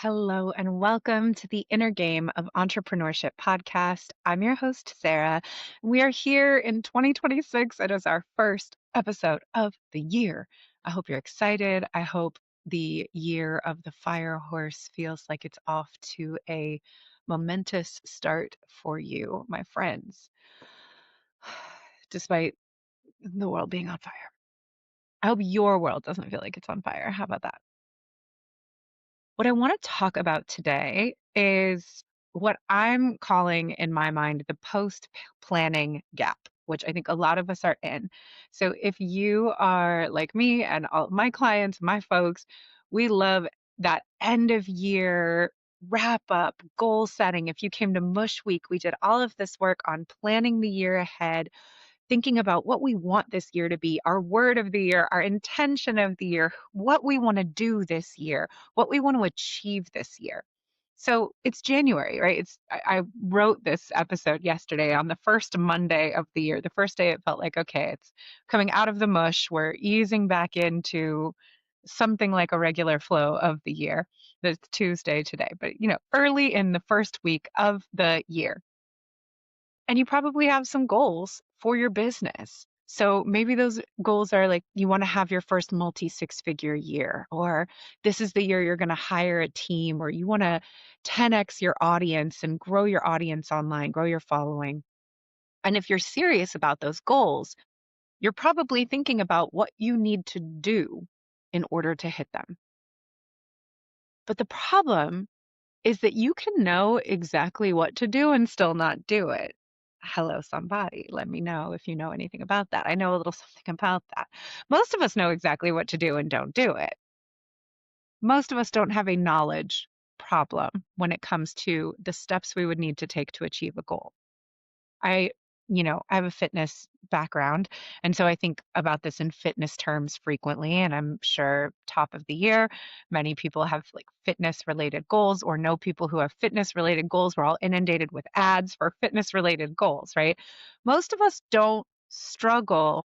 Hello and welcome to the Inner Game of Entrepreneurship podcast. I'm your host, Sarah. We are here in 2026. It is our first episode of the year. I hope you're excited. I hope the year of the fire horse feels like it's off to a momentous start for you, my friends, despite the world being on fire. I hope your world doesn't feel like it's on fire. How about that? What I want to talk about today is what I'm calling in my mind the post planning gap, which I think a lot of us are in. So if you are like me and all my clients, my folks, we love that end of year wrap up, goal setting. If you came to Mush Week, we did all of this work on planning the year ahead, thinking about what we want this year to be, our word of the year, our intention of the year, what we want to do this year, what we want to achieve this year. So it's January, right? I wrote this episode yesterday on the first Monday of the year. The first day it felt like, okay, it's coming out of the mush. We're easing back into something like a regular flow of the year. It's Tuesday today, but early in the first week of the year. And you probably have some goals for your business. So maybe those goals are like you want to have your first multi six-figure year, or this is the year you're going to hire a team, or you want to 10x your audience and grow your audience online, grow your following. And if you're serious about those goals, you're probably thinking about what you need to do in order to hit them. But the problem is that you can know exactly what to do and still not do it. Hello, somebody. Let me know if you know anything about that. I know a little something about that. Most of us know exactly what to do and don't do it. Most of us don't have a knowledge problem when it comes to the steps we would need to take to achieve a goal. I have a fitness background, and so I think about this in fitness terms frequently, and I'm sure top of the year, many people have like fitness related goals or know people who have fitness related goals. We're all inundated with ads for fitness related goals, right? Most of us don't struggle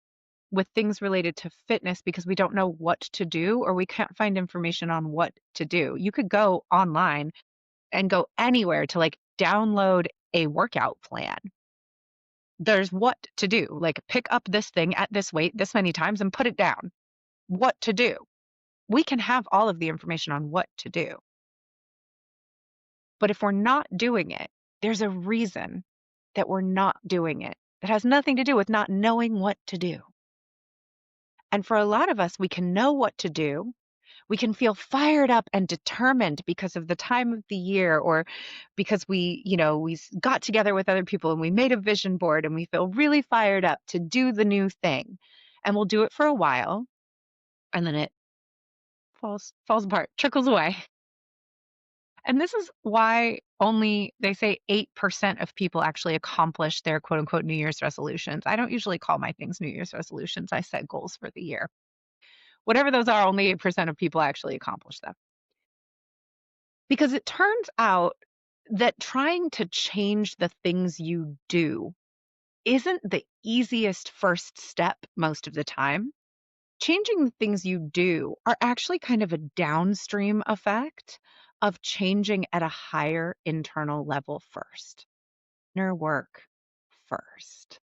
with things related to fitness because we don't know what to do or we can't find information on what to do. You could go online and go anywhere to like download a workout plan. There's what to do, like pick up this thing at this weight this many times and put it down. What to do. We can have all of the information on what to do. But if we're not doing it, there's a reason that we're not doing it. It has nothing to do with not knowing what to do. And for a lot of us, we can know what to do. We can feel fired up and determined because of the time of the year or because we got together with other people and we made a vision board and we feel really fired up to do the new thing. And we'll do it for a while and then it falls apart, trickles away. And this is why only they say 8% of people actually accomplish their quote unquote New Year's resolutions. I don't usually call my things New Year's resolutions. I set goals for the year. Whatever those are, only 8% of people actually accomplish them. Because it turns out that trying to change the things you do isn't the easiest first step most of the time. Changing the things you do are actually kind of a downstream effect of changing at a higher internal level first. Inner work first.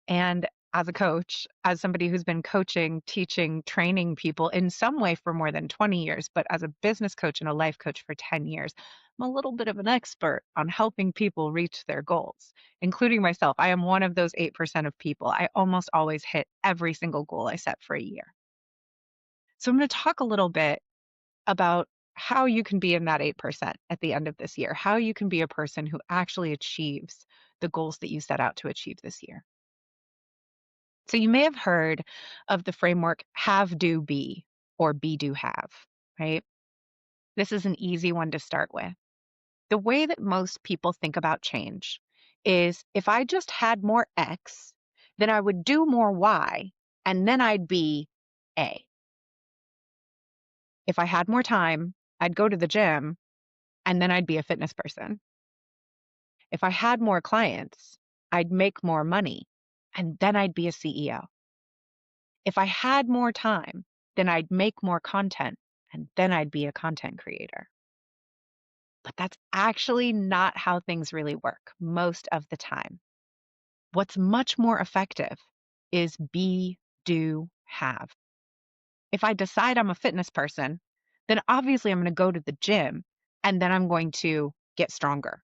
And as a coach, as somebody who's been coaching, teaching, training people in some way for more than 20 years, but as a business coach and a life coach for 10 years, I'm a little bit of an expert on helping people reach their goals, including myself. I am one of those 8% of people. I almost always hit every single goal I set for a year. So I'm going to talk a little bit about how you can be in that 8% at the end of this year, how you can be a person who actually achieves the goals that you set out to achieve this year. So you may have heard of the framework have, do, be, or be, do, have, right? This is an easy one to start with. The way that most people think about change is if I just had more X, then I would do more Y, and then I'd be A. If I had more time, I'd go to the gym, and then I'd be a fitness person. If I had more clients, I'd make more money, and then I'd be a CEO. If I had more time, then I'd make more content and then I'd be a content creator. But that's actually not how things really work most of the time. What's much more effective is be, do, have. If I decide I'm a fitness person, then obviously I'm going to go to the gym and then I'm going to get stronger.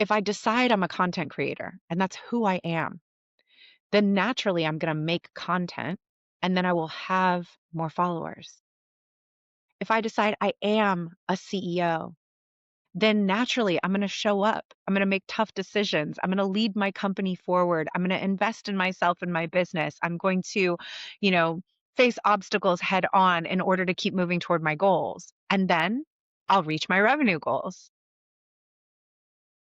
If I decide I'm a content creator and that's who I am, then naturally I'm going to make content and then I will have more followers. If I decide I am a CEO, then naturally I'm going to show up. I'm going to make tough decisions. I'm going to lead my company forward. I'm going to invest in myself and my business. I'm going to, you know, face obstacles head on in order to keep moving toward my goals. And then I'll reach my revenue goals.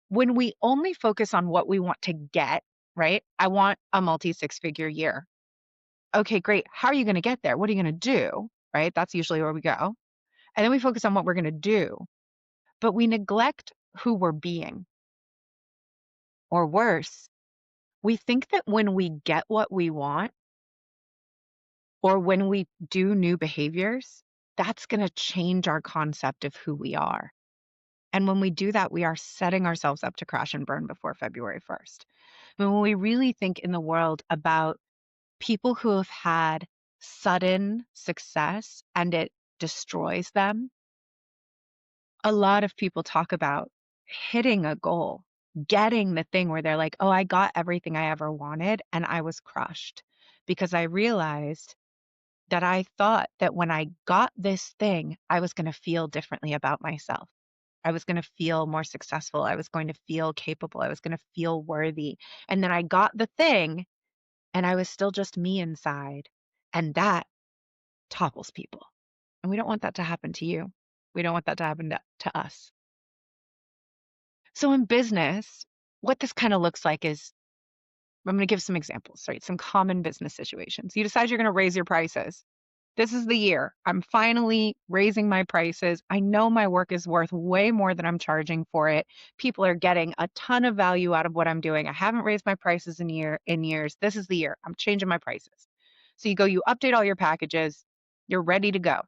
When we only focus on what we want to get, right? I want a multi six-figure year. Okay, great. How are you going to get there? What are you going to do? Right? That's usually where we go. And then we focus on what we're going to do, but we neglect who we're being. Or worse, we think that when we get what we want or when we do new behaviors, that's going to change our concept of who we are. And when we do that, we are setting ourselves up to crash and burn before February 1st. When we really think in the world about people who have had sudden success and it destroys them, a lot of people talk about hitting a goal, getting the thing where they're like, oh, I got everything I ever wanted and I was crushed because I realized that I thought that when I got this thing, I was going to feel differently about myself. I was going to feel more successful. I was going to feel capable. I was going to feel worthy. And then I got the thing and I was still just me inside. And that topples people. And we don't want that to happen to you. We don't want that to happen to us. So in business, what this kind of looks like is I'm going to give some examples, right? Some common business situations. You decide you're going to raise your prices. This is the year. I'm finally raising my prices. I know my work is worth way more than I'm charging for it. People are getting a ton of value out of what I'm doing. I haven't raised my prices in years. This is the year. I'm changing my prices. So you update all your packages, you're ready to go.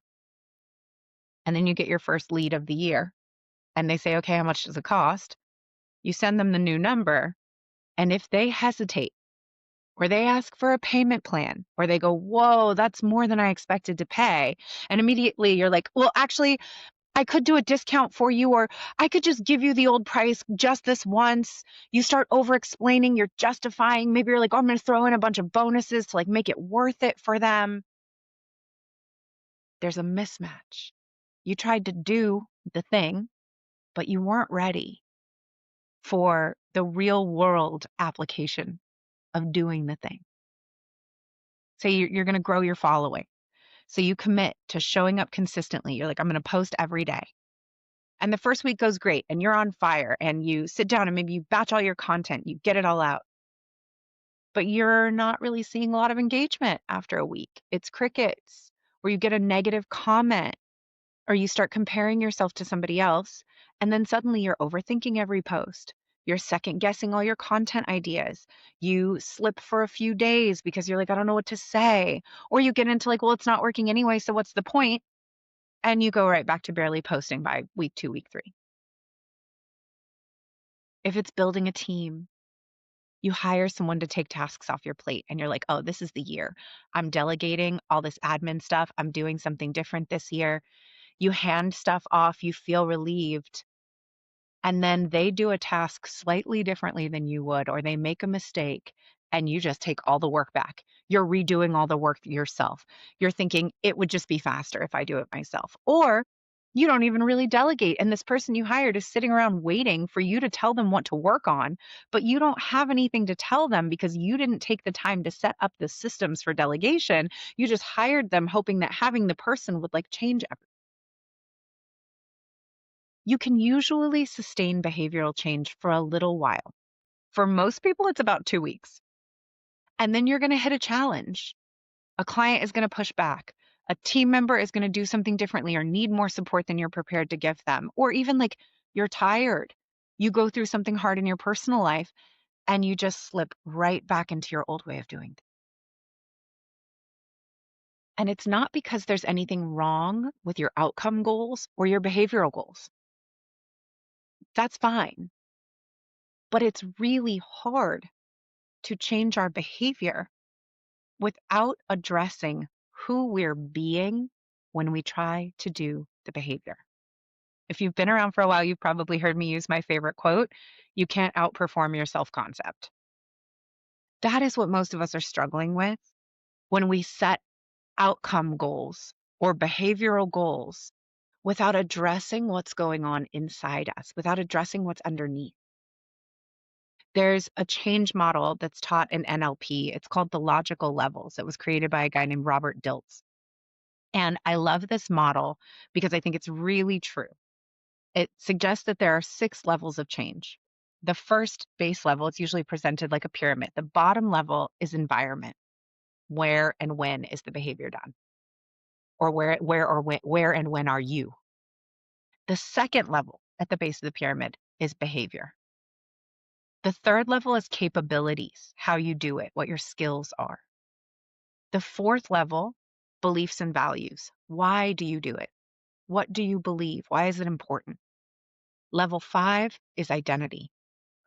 And then you get your first lead of the year. And they say, okay, how much does it cost? You send them the new number. And if they hesitate, or they ask for a payment plan, or they go, whoa, that's more than I expected to pay. And immediately you're like, well, actually, I could do a discount for you, or I could just give you the old price just this once. You start over explaining, you're justifying. Maybe you're like, oh, I'm going to throw in a bunch of bonuses to like make it worth it for them. There's a mismatch. You tried to do the thing, but you weren't ready for the real world application of doing the thing. Say you're going to grow your following. So you commit to showing up consistently. You're like, I'm going to post every day. And the first week goes great and you're on fire and you sit down and maybe you batch all your content, you get it all out. But you're not really seeing a lot of engagement after a week. It's crickets, or you get a negative comment, or you start comparing yourself to somebody else. And then suddenly you're overthinking every post. You're second guessing all your content ideas. You slip for a few days because you're like, I don't know what to say. Or you get into like, well, it's not working anyway, so what's the point? And you go right back to barely posting by week 2, week 3. If it's building a team, you hire someone to take tasks off your plate and you're like, oh, this is the year. I'm delegating all this admin stuff. I'm doing something different this year. You hand stuff off, you feel relieved. And then they do a task slightly differently than you would, or they make a mistake and you just take all the work back. You're redoing all the work yourself. You're thinking it would just be faster if I do it myself. Or you don't even really delegate. And this person you hired is sitting around waiting for you to tell them what to work on, but you don't have anything to tell them because you didn't take the time to set up the systems for delegation. You just hired them hoping that having the person would like change everything. You can usually sustain behavioral change for a little while. For most people, it's about 2 weeks. And then you're going to hit a challenge. A client is going to push back. A team member is going to do something differently or need more support than you're prepared to give them. Or even like you're tired. You go through something hard in your personal life and you just slip right back into your old way of doing things. And it's not because there's anything wrong with your outcome goals or your behavioral goals. That's fine. But it's really hard to change our behavior without addressing who we're being when we try to do the behavior. If you've been around for a while, you've probably heard me use my favorite quote: you can't outperform your self concept. That is what most of us are struggling with when we set outcome goals or behavioral goals without addressing what's going on inside us, without addressing what's underneath. There's a change model that's taught in NLP. It's called the logical levels. It was created by a guy named Robert Dilts. And I love this model because I think it's really true. It suggests that there are 6 levels of change. The first base level, it's usually presented like a pyramid. The bottom level is environment. Where and when is the behavior done? Or where and when are you? The second level at the base of the pyramid is behavior. The third level is capabilities, how you do it, what your skills are. The fourth level, beliefs and values. Why do you do it? What do you believe? Why is it important? Level 5 is identity,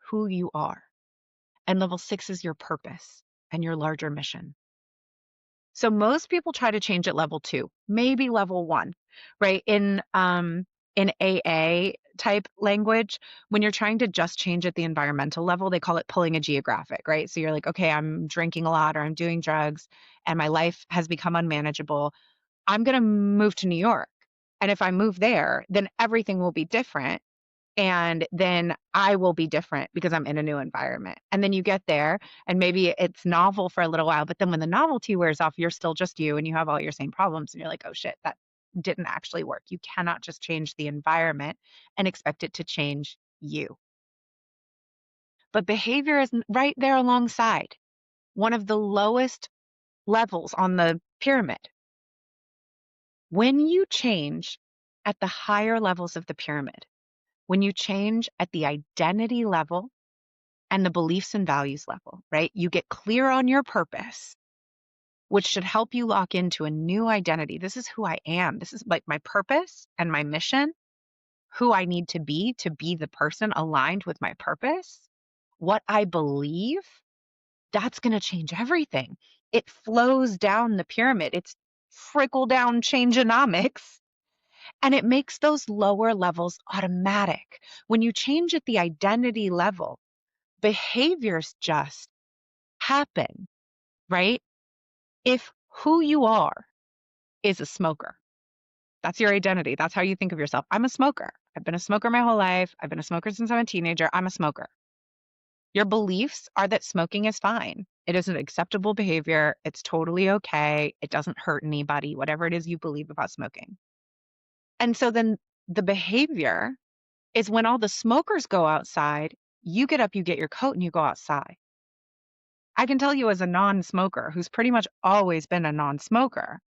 who you are. And level 6 is your purpose and your larger mission. So most people try to change at level 2, maybe level 1, right? In AA type language, when you're trying to just change at the environmental level, they call it pulling a geographic, right? So you're like, okay, I'm drinking a lot or I'm doing drugs and my life has become unmanageable. I'm going to move to New York. And if I move there, then everything will be different. And then I will be different because I'm in a new environment. And then you get there and maybe it's novel for a little while, but then when the novelty wears off, you're still just you and you have all your same problems and you're like, oh shit, that didn't actually work. You cannot just change the environment and expect it to change you. But behavior is right there alongside one of the lowest levels on the pyramid. When you change at the higher levels of the pyramid, when you change at the identity level and the beliefs and values level, right? You get clear on your purpose, which should help you lock into a new identity. This is who I am. This is like my purpose and my mission, who I need to be the person aligned with my purpose. What I believe, that's going to change everything. It flows down the pyramid. It's trickle down changeonomics. And it makes those lower levels automatic. When you change at the identity level, behaviors just happen, right? If who you are is a smoker, that's your identity. That's how you think of yourself. I'm a smoker. I've been a smoker my whole life. I've been a smoker since I'm a teenager. I'm a smoker. Your beliefs are that smoking is fine. It is an acceptable behavior. It's totally okay. It doesn't hurt anybody, whatever it is you believe about smoking. And so then the behavior is when all the smokers go outside, you get up, you get your coat, and you go outside. I can tell you as a non-smoker who's pretty much always been a non-smoker,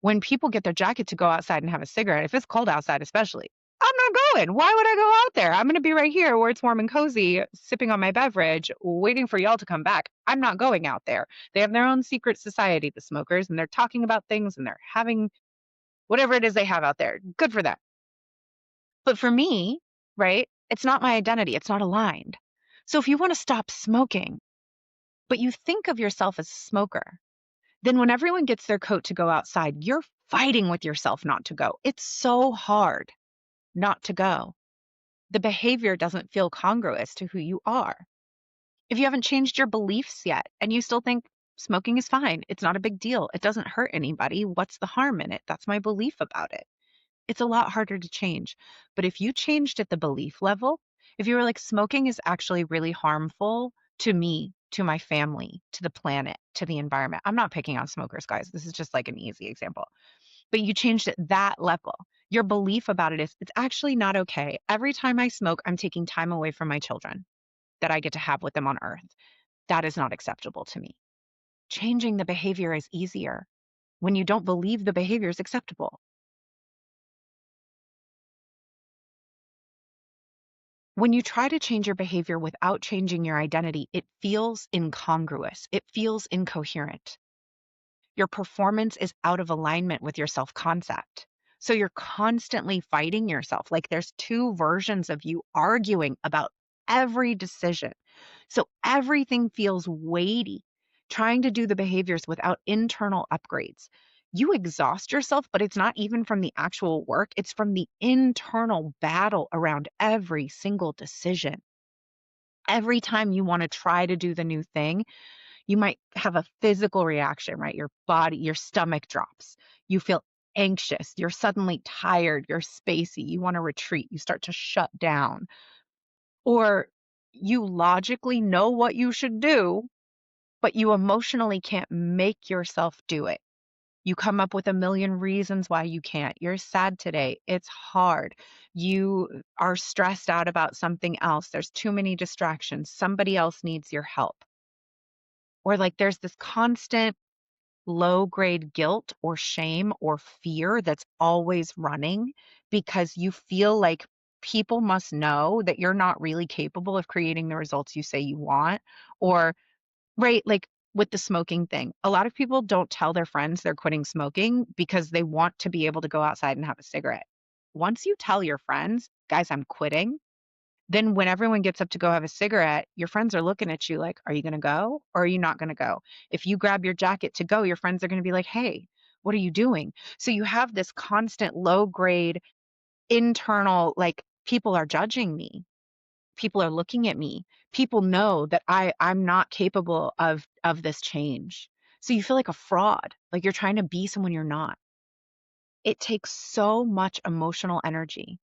when people get their jacket to go outside and have a cigarette, if it's cold outside especially, I'm not going. Why would I go out there? I'm going to be right here where it's warm and cozy, sipping on my beverage, waiting for y'all to come back. I'm not going out there. They have their own secret society, the smokers, and they're talking about things and they're having whatever it is they have out there. Good for them. But for me, right, it's not my identity. It's not aligned. So if you want to stop smoking, but you think of yourself as a smoker, then when everyone gets their coat to go outside, you're fighting with yourself not to go. It's so hard not to go. The behavior doesn't feel congruous to who you are. If you haven't changed your beliefs yet and you still think smoking is fine, it's not a big deal, it doesn't hurt anybody, what's the harm in it? That's my belief about it. It's a lot harder to change. But if you changed at the belief level, if you were like, smoking is actually really harmful to me, to my family, to the planet, to the environment. I'm not picking on smokers, guys. This is just like an easy example. But you changed at that level. Your belief about it is, it's actually not okay. Every time I smoke, I'm taking time away from my children that I get to have with them on earth. That is not acceptable to me. Changing the behavior is easier when you don't believe the behavior is acceptable. When you try to change your behavior without changing your identity, it feels incongruous. It feels incoherent. Your performance is out of alignment with your self-concept. So you're constantly fighting yourself. Like there's two versions of you arguing about every decision. So everything feels weighty, trying to do the behaviors without internal upgrades. You exhaust yourself, but it's not even from the actual work, it's from the internal battle around every single decision. Every time you want to try to do the new thing, you might have a physical reaction, right? Your body, your stomach drops. You feel anxious. You're suddenly tired. You're spacey. You want to retreat. You start to shut down. Or you logically know what you should do, but you emotionally can't make yourself do it. You come up with a million reasons why you can't. You're sad today. It's hard. You are stressed out about something else. There's too many distractions. Somebody else needs your help. Or like there's this constant low grade guilt or shame or fear that's always running because you feel like people must know that you're not really capable of creating the results you say you want. Or, right, like with the smoking thing, a lot of people don't tell their friends they're quitting smoking because they want to be able to go outside and have a cigarette. Once you tell your friends, guys, I'm quitting, then when everyone gets up to go have a cigarette, your friends are looking at you like, are you going to go or are you not going to go? If you grab your jacket to go, your friends are going to be like, hey, what are you doing? So you have this constant low grade internal, like people are judging me. People are looking at me. People know that I'm not capable of this change. So you feel like a fraud, like you're trying to be someone you're not. It takes so much emotional energy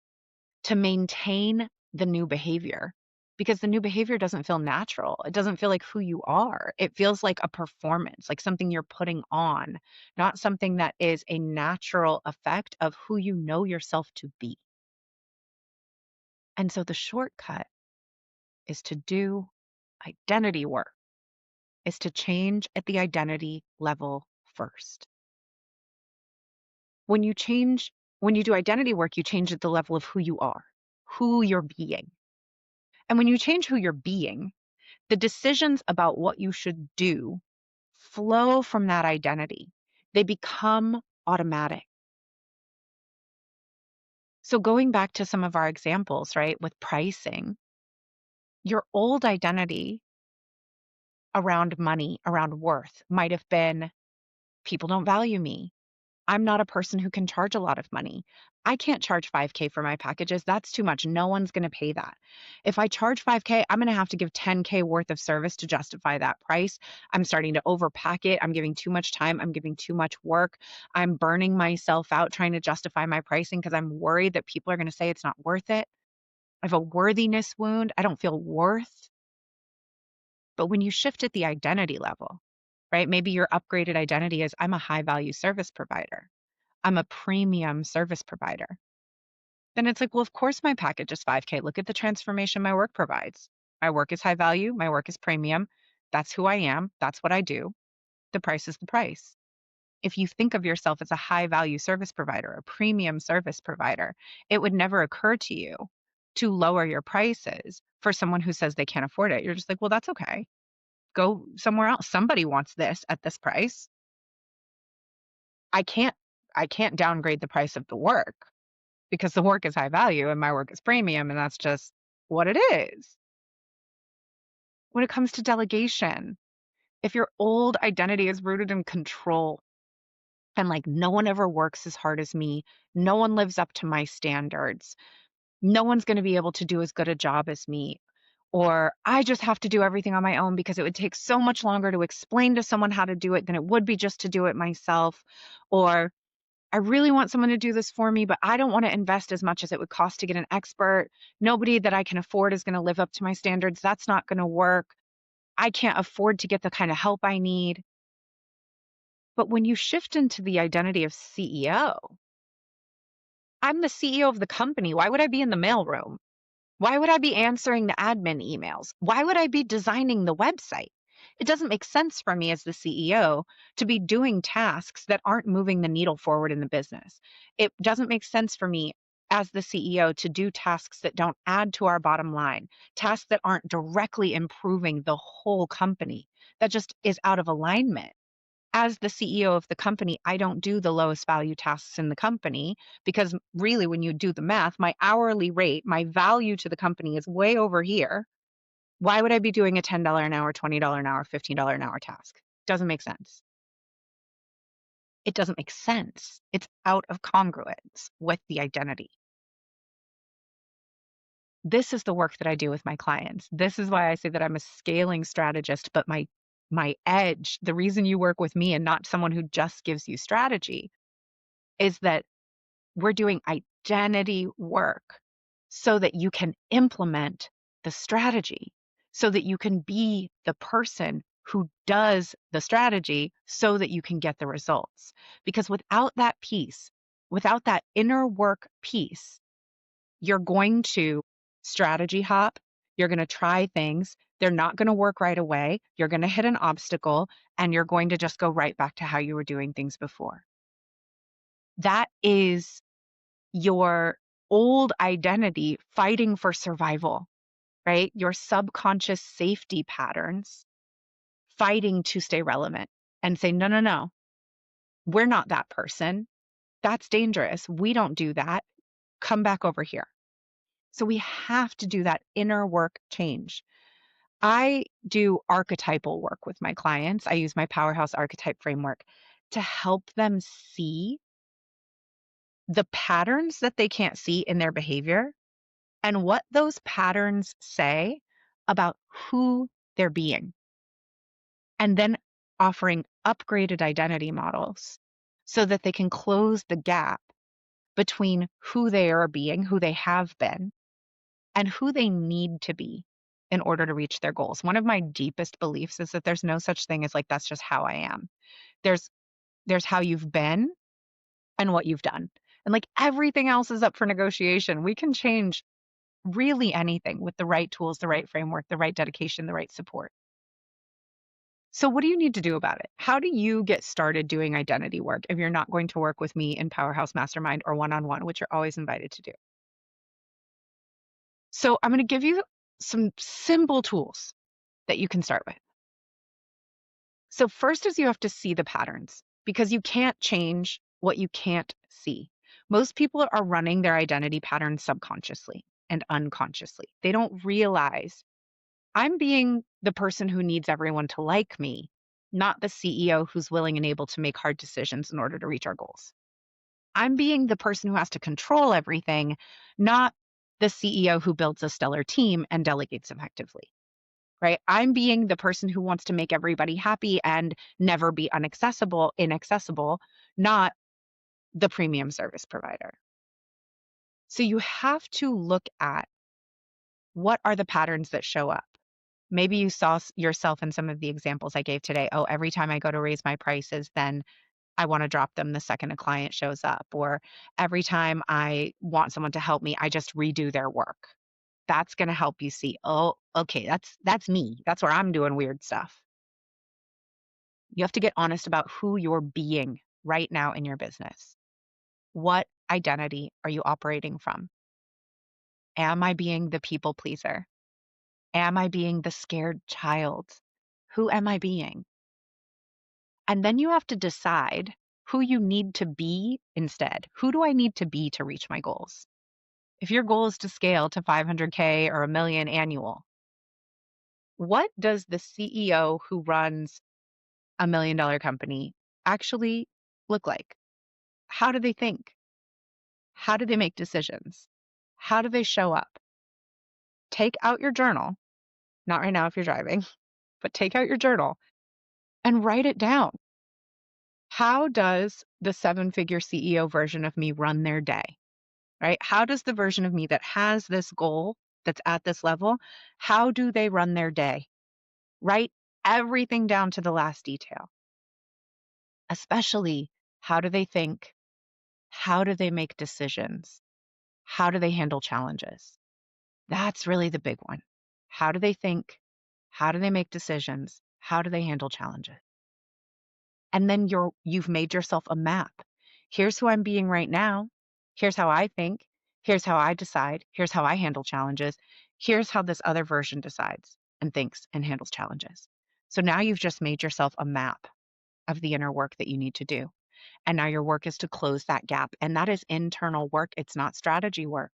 to maintain the new behavior because the new behavior doesn't feel natural. It doesn't feel like who you are. It feels like a performance, like something you're putting on, not something that is a natural effect of who you know yourself to be. And so the shortcut is to do identity work, is to change at the identity level first. When you change, when you do identity work, you change at the level of who you are, who you're being. And when you change who you're being, the decisions about what you should do flow from that identity. They become automatic. So going back to some of our examples, right, with pricing, your old identity around money, around worth might have been people don't value me. I'm not a person who can charge a lot of money. I can't charge 5K for my packages. That's too much. No one's going to pay that. If I charge 5K, I'm going to have to give 10K worth of service to justify that price. I'm starting to overpack it. I'm giving too much time. I'm giving too much work. I'm burning myself out trying to justify my pricing because I'm worried that people are going to say it's not worth it. I have a worthiness wound. I don't feel worth. But when you shift at the identity level, right? Maybe your upgraded identity is I'm a high value service provider. I'm a premium service provider. Then it's like, well, of course my package is 5K. Look at the transformation my work provides. My work is high value. My work is premium. That's who I am. That's what I do. The price is the price. If you think of yourself as a high value service provider, a premium service provider, it would never occur to you to lower your prices for someone who says they can't afford it. You're just like, well, that's okay. Go somewhere else. Somebody wants this at this price. I can't I can't downgrade the price of the work because the work is high value and my work is premium, and that's just what it is. When it comes to delegation, if your old identity is rooted in control and like no one ever works as hard as me, no one lives up to my standards, no one's going to be able to do as good a job as me, or I just have to do everything on my own because it would take so much longer to explain to someone how to do it than it would be just to do it myself, or I really want someone to do this for me, but I don't want to invest as much as it would cost to get an expert. Nobody that I can afford is going to live up to my standards. That's not going to work. I can't afford to get the kind of help I need. But when you shift into the identity of CEO, I'm the CEO of the company. Why would I be in the mailroom? Why would I be answering the admin emails? Why would I be designing the website? It doesn't make sense for me as the CEO to be doing tasks that aren't moving the needle forward in the business. It doesn't make sense for me as the CEO to do tasks that don't add to our bottom line, tasks that aren't directly improving the whole company. That just is out of alignment. As the CEO of the company, I don't do the lowest value tasks in the company because really, when you do the math, my hourly rate, my value to the company is way over here. Why would I be doing a $10 an hour, $20 an hour, $15 an hour task? Doesn't make sense. It doesn't make sense. It's out of congruence with the identity. This is the work that I do with my clients. This is why I say that I'm a scaling strategist, but my edge, the reason you work with me and not someone who just gives you strategy, is that we're doing identity work so that you can implement the strategy, so that you can be the person who does the strategy so that you can get the results. Because without that piece, without that inner work piece, you're going to strategy hop, you're going to try things, they're not going to work right away, you're going to hit an obstacle, and you're going to just go right back to how you were doing things before. That is your old identity fighting for survival, right? Your subconscious safety patterns fighting to stay relevant and say, no, no, no, we're not that person. That's dangerous. We don't do that. Come back over here. So we have to do that inner work change. I do archetypal work with my clients. I use my Powerhouse archetype framework to help them see the patterns that they can't see in their behavior and what those patterns say about who they're being. And then offering upgraded identity models so that they can close the gap between who they are being, who they have been, and who they need to be in order to reach their goals. One of my deepest beliefs is that there's no such thing as like, that's just how I am. There's how you've been and what you've done. And like everything else is up for negotiation. We can change really anything with the right tools, the right framework, the right dedication, the right support. So what do you need to do about it? How do you get started doing identity work if you're not going to work with me in Powerhouse Mastermind or one-on-one, which you're always invited to do? So I'm going to give you some simple tools that you can start with. So first is you have to see the patterns because you can't change what you can't see. Most people are running their identity patterns subconsciously and unconsciously. They don't realize I'm being the person who needs everyone to like me, not the CEO who's willing and able to make hard decisions in order to reach our goals. I'm being the person who has to control everything, not the CEO who builds a stellar team and delegates effectively, right? I'm being the person who wants to make everybody happy and never be inaccessible, not the premium service provider. So you have to look at what are the patterns that show up. Maybe you saw yourself in some of the examples I gave today. Oh, every time I go to raise my prices, then I want to drop them the second a client shows up. Or every time I want someone to help me, I just redo their work. That's going to help you see, oh, okay, that's me. That's where I'm doing weird stuff. You have to get honest about who you're being right now in your business. What identity are you operating from? Am I being the people pleaser? Am I being the scared child? Who am I being? And then you have to decide who you need to be instead. Who do I need to be to reach my goals? If your goal is to scale to 500K or a million annual, what does the CEO who runs $1 million company actually look like? How do they think? How do they make decisions? How do they show up? Take out your journal, not right now if you're driving, but take out your journal and write it down. How does the 7-figure CEO version of me run their day? Right? How does the version of me that has this goal that's at this level, how do they run their day? Write everything down to the last detail. Especially, how do they think? How do they make decisions? How do they handle challenges? That's really the big one. How do they think? How do they make decisions? How do they handle challenges? And then you've made yourself a map. Here's who I'm being right now. Here's how I think. Here's how I decide. Here's how I handle challenges. Here's how this other version decides and thinks and handles challenges. So now you've just made yourself a map. of the inner work that you need to do. And now your work is to close that gap. And that is internal work. It's not strategy work.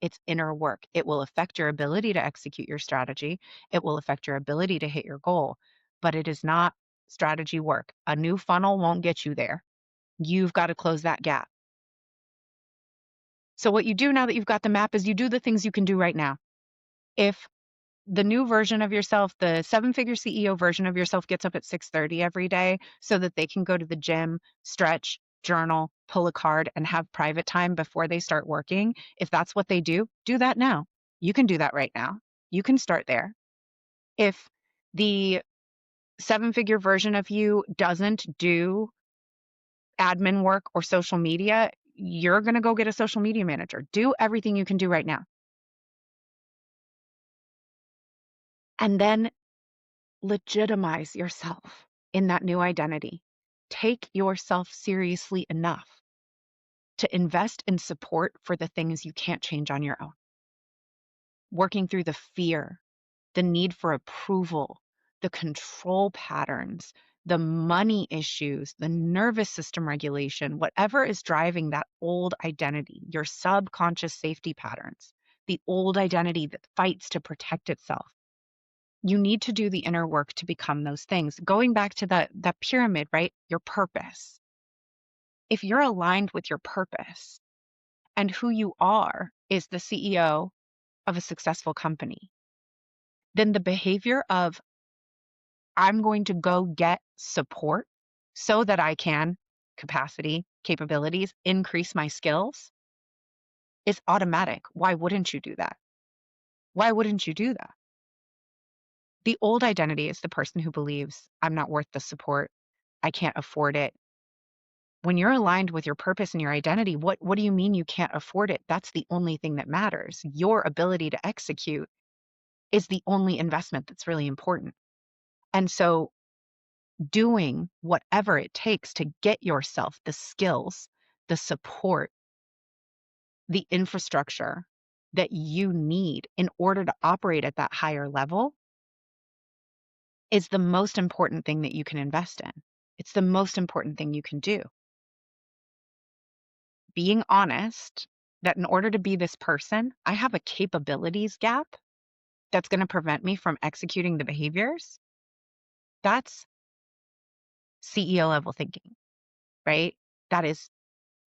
It's inner work. It will affect your ability to execute your strategy. It will affect your ability to hit your goal, but it is not strategy work. A new funnel won't get you there. You've got to close that gap. So what you do now that you've got the map is you do the things you can do right now. If the new version of yourself, the seven-figure CEO version of yourself gets up at 6:30 every day so that they can go to the gym, stretch, journal, pull a card, and have private time before they start working, if that's what they do that now. You can do that right now. You can start there. If the seven-figure version of you doesn't do admin work or social media, you're going to go get a social media manager. Do everything you can do right now. And then legitimize yourself in that new identity. Take yourself seriously enough to invest in support for the things you can't change on your own. Working through the fear, the need for approval, the control patterns, the money issues, the nervous system regulation, whatever is driving that old identity, your subconscious safety patterns, the old identity that fights to protect itself. You need to do the inner work to become those things. Going back to that pyramid, right? Your purpose. If you're aligned with your purpose and who you are is the CEO of a successful company, then the behavior of I'm going to go get support so that I can capacity, capabilities, increase my skills is automatic. Why wouldn't you do that? Why wouldn't you do that? The old identity is the person who believes I'm not worth the support. I can't afford it. When you're aligned with your purpose and your identity, what do you mean you can't afford it? That's the only thing that matters. Your ability to execute is the only investment that's really important. And so doing whatever it takes to get yourself the skills, the support, the infrastructure that you need in order to operate at that higher level is the most important thing that you can invest in. It's the most important thing you can do. Being honest that in order to be this person, I have a capabilities gap that's going to prevent me from executing the behaviors. That's CEO level thinking, right? That is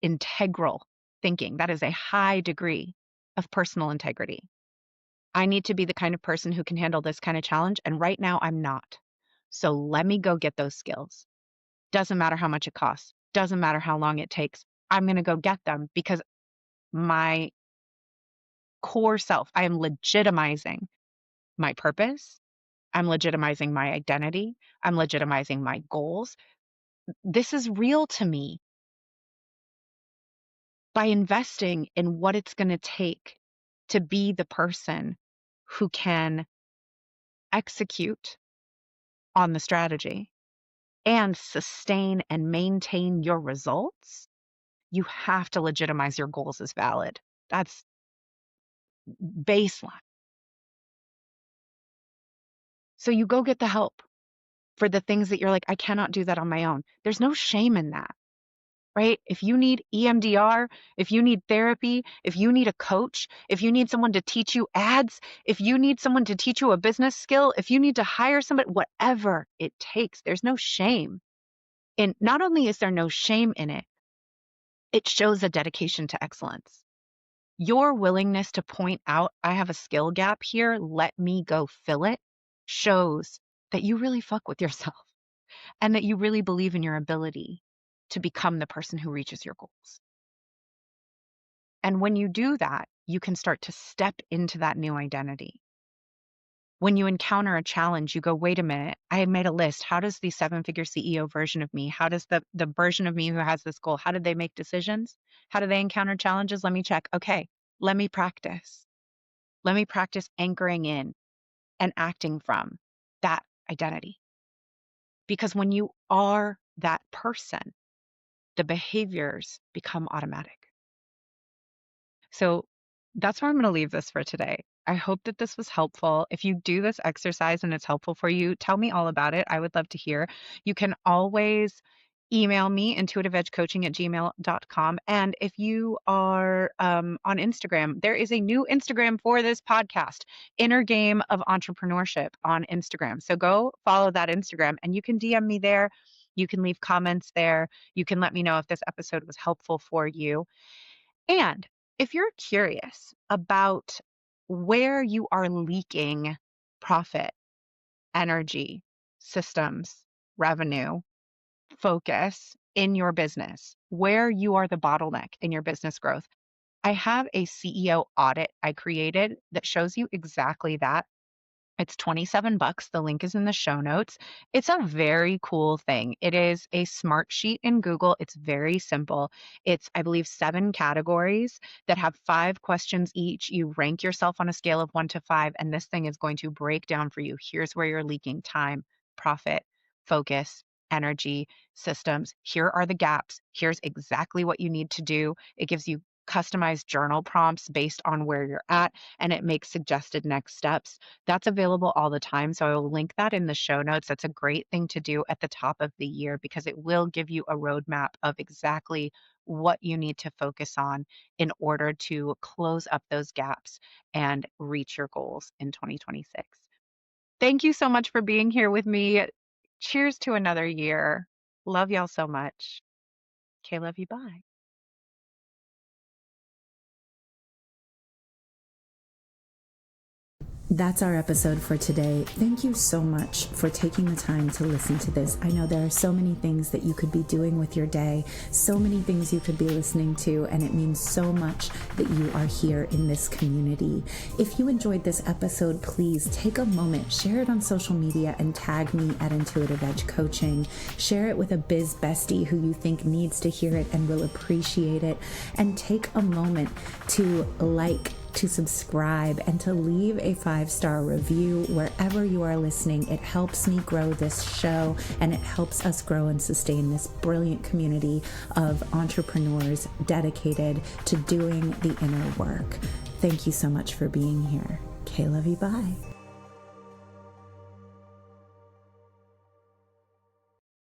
integral thinking. That is a high degree of personal integrity. I need to be the kind of person who can handle this kind of challenge. And right now I'm not. So let me go get those skills. Doesn't matter how much it costs. Doesn't matter how long it takes. I'm going to go get them because my core self, I am legitimizing my purpose. I'm legitimizing my identity. I'm legitimizing my goals. This is real to me. By investing in what it's going to take to be the person who can execute on the strategy and sustain and maintain your results, you have to legitimize your goals as valid. That's baseline. So you go get the help for the things that you're like, I cannot do that on my own. There's no shame in that, right? If you need EMDR, if you need therapy, if you need a coach, if you need someone to teach you ads, if you need someone to teach you a business skill, if you need to hire somebody, whatever it takes, there's no shame. And not only is there no shame in it, it shows a dedication to excellence. Your willingness to point out, I have a skill gap here, let me go fill it, shows that you really fuck with yourself and that you really believe in your ability to become the person who reaches your goals. And when you do that, you can start to step into that new identity. When you encounter a challenge, you go, wait a minute, I had made a list. How does the seven-figure CEO version of me, how does the version of me who has this goal, how did they make decisions? How do they encounter challenges? Let me check. Okay, let me practice. Let me practice anchoring in and acting from that identity. Because when you are that person, the behaviors become automatic. So that's where I'm going to leave this for today. I hope that this was helpful. If you do this exercise and it's helpful for you, tell me all about it. I would love to hear. You can always email me, intuitiveedgecoaching@gmail.com. And if you are on Instagram, there is a new Instagram for this podcast, Inner Game of Entrepreneurship on Instagram. So go follow that Instagram and you can DM me there. You can leave comments there. You can let me know if this episode was helpful for you. And if you're curious about where you are leaking profit, energy, systems, revenue, focus in your business, where you are the bottleneck in your business growth, I have a CEO audit I created that shows you exactly that. It's 27 bucks. The link is in the show notes. It's a very cool thing. It is a smart sheet in Google. It's very simple. It's, I believe, 7 categories that have 5 questions each. You rank yourself on a scale of 1 to 5, and this thing is going to break down for you. Here's where you're leaking time, profit, focus, energy, systems. Here are the gaps. Here's exactly what you need to do. It gives you customized journal prompts based on where you're at, and it makes suggested next steps. That's available all the time. So I will link that in the show notes. That's a great thing to do at the top of the year because it will give you a roadmap of exactly what you need to focus on in order to close up those gaps and reach your goals in 2026. Thank you so much for being here with me. Cheers to another year. Love y'all so much. Okay, love you. Bye. That's our episode for today. Thank you so much for taking the time to listen to this. I know there are so many things that you could be doing with your day, so many things you could be listening to, and it means so much that you are here in this community. If you enjoyed this episode, please take a moment, share it on social media, and tag me at Intuitive Edge Coaching. Share it with a biz bestie who you think needs to hear it and will appreciate it. And take a moment to to subscribe, and to leave a 5-star review wherever you are listening. It helps me grow this show, and it helps us grow and sustain this brilliant community of entrepreneurs dedicated to doing the inner work. Thank you so much for being here. Okay, love you, bye.